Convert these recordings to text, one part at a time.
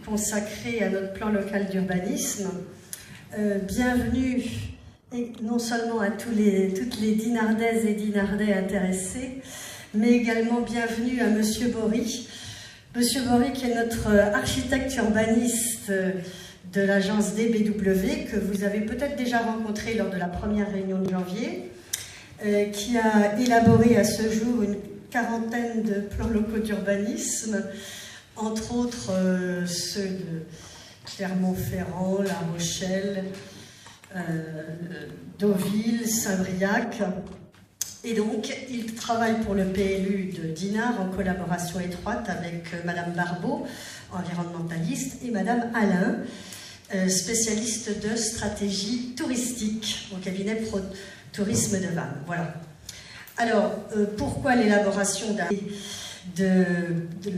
consacrée à notre plan local d'urbanisme. Bienvenue, et non seulement à toutes les dinardaises et dinardais intéressés, mais également bienvenue à Monsieur Bory. Monsieur Bory qui est notre architecte urbaniste de l'agence DBW, que vous avez peut-être déjà rencontré lors de la première réunion de janvier, qui a élaboré à ce jour une quarantaine de plans locaux d'urbanisme, entre autres ceux de Clermont-Ferrand, La Rochelle, Deauville, Saint-Briac. Et donc, il travaille pour le PLU de Dinard en collaboration étroite avec Madame Barbeau, environnementaliste, et Madame Alain, spécialiste de stratégie touristique au cabinet Pro Tourisme de Vannes. Voilà. Alors, pourquoi l'élaboration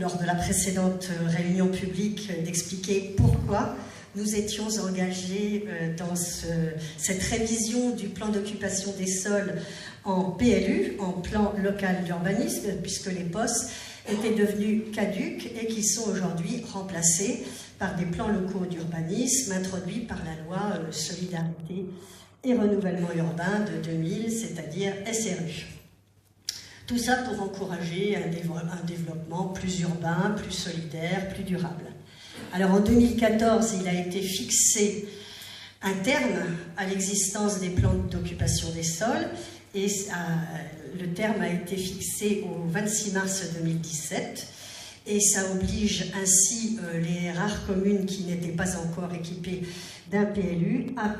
lors de la précédente réunion publique, d'expliquer pourquoi nous étions engagés dans cette révision du plan d'occupation des sols en PLU, en plan local d'urbanisme, puisque les POS étaient devenus caducs et qui sont aujourd'hui remplacés par des plans locaux d'urbanisme introduits par la loi Solidarité et Renouvellement Urbain de 2000, c'est-à-dire SRU. Tout ça pour encourager un développement plus urbain, plus solidaire, plus durable. Alors en 2014, il a été fixé un terme à l'existence des plans d'occupation des sols et le terme a été fixé au 26 mars 2017 et ça oblige ainsi les rares communes qui n'étaient pas encore équipées d'un PLU à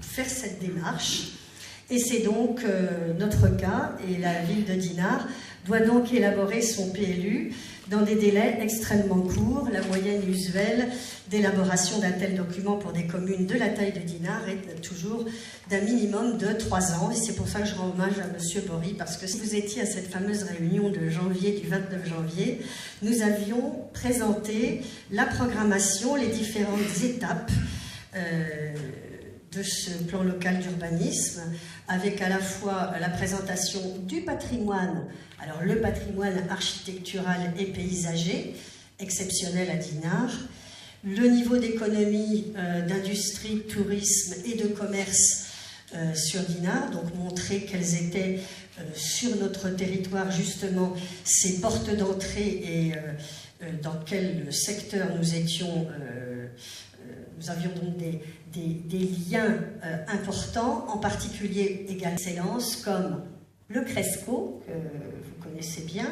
faire cette démarche. Et c'est donc notre cas, et la ville de Dinard doit donc élaborer son PLU dans des délais extrêmement courts. La moyenne usuelle d'élaboration d'un tel document pour des communes de la taille de Dinard est toujours d'un minimum de 3 ans. Et c'est pour ça que je rends hommage à Monsieur Bory, parce que si vous étiez à cette fameuse réunion de janvier, du 29 janvier, nous avions présenté la programmation, les différentes étapes de ce plan local d'urbanisme, avec à la fois la présentation du patrimoine, alors le patrimoine architectural et paysager, exceptionnel à Dinard, le niveau d'économie, d'industrie, de tourisme et de commerce sur Dinard, donc montrer quelles étaient sur notre territoire justement ces portes d'entrée et dans quel secteur nous étions. Nous avions donc des liens importants, en particulier également d'excellence, comme le Cresco, que vous connaissez bien,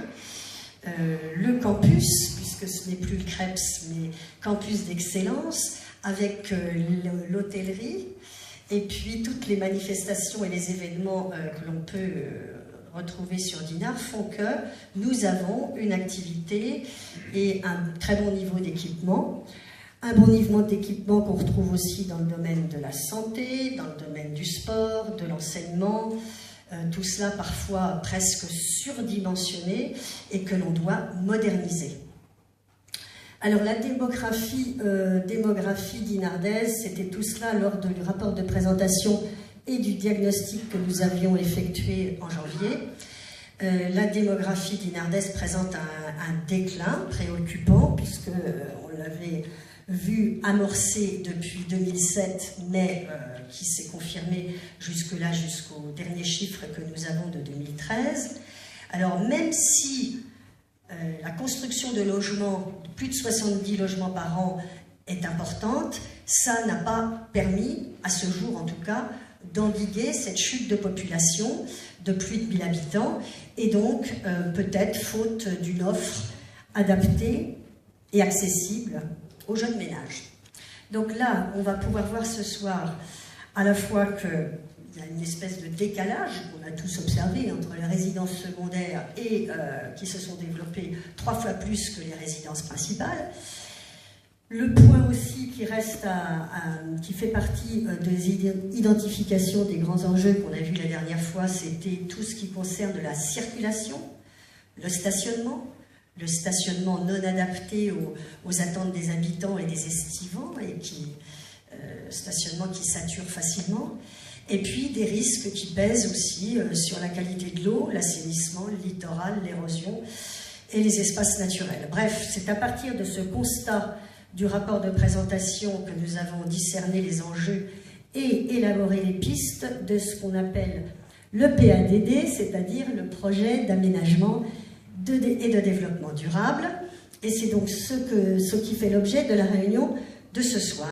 le campus, puisque ce n'est plus le CREPS, mais campus d'excellence, avec l'hôtellerie, et puis toutes les manifestations et les événements que l'on peut retrouver sur Dinard font que nous avons une activité et un très bon niveau d'équipement. Un bon niveau d'équipement qu'on retrouve aussi dans le domaine de la santé, dans le domaine du sport, de l'enseignement, tout cela parfois presque surdimensionné et que l'on doit moderniser. Alors la démographie dinardaise, c'était tout cela lors du rapport de présentation et du diagnostic que nous avions effectué en janvier. La démographie dinardaise présente un déclin préoccupant, puisque on l'avait vu amorcé depuis 2007, mais qui s'est confirmé jusque-là, jusqu'au dernier chiffre que nous avons de 2013. Alors même si la construction de logements, plus de 70 logements par an, est importante, ça n'a pas permis, à ce jour en tout cas, d'endiguer cette chute de population de plus de 1000 habitants, et donc peut-être faute d'une offre adaptée et accessible aux jeunes ménages. Donc là, on va pouvoir voir ce soir à la fois qu'il y a une espèce de décalage qu'on a tous observé entre les résidences secondaires et qui se sont développées 3 fois plus que les résidences principales. Le point aussi qui reste qui fait partie des identifications des grands enjeux qu'on a vu la dernière fois, c'était tout ce qui concerne la circulation, le stationnement non adapté aux attentes des habitants et des estivants, et stationnement qui sature facilement, et puis des risques qui pèsent aussi sur la qualité de l'eau, l'assainissement, le littoral, l'érosion et les espaces naturels. Bref, c'est à partir de ce constat du rapport de présentation que nous avons discerné les enjeux et élaboré les pistes de ce qu'on appelle le PADD, c'est-à-dire le projet d'aménagement et de développement durable. Et c'est donc ce qui fait l'objet de la réunion de ce soir.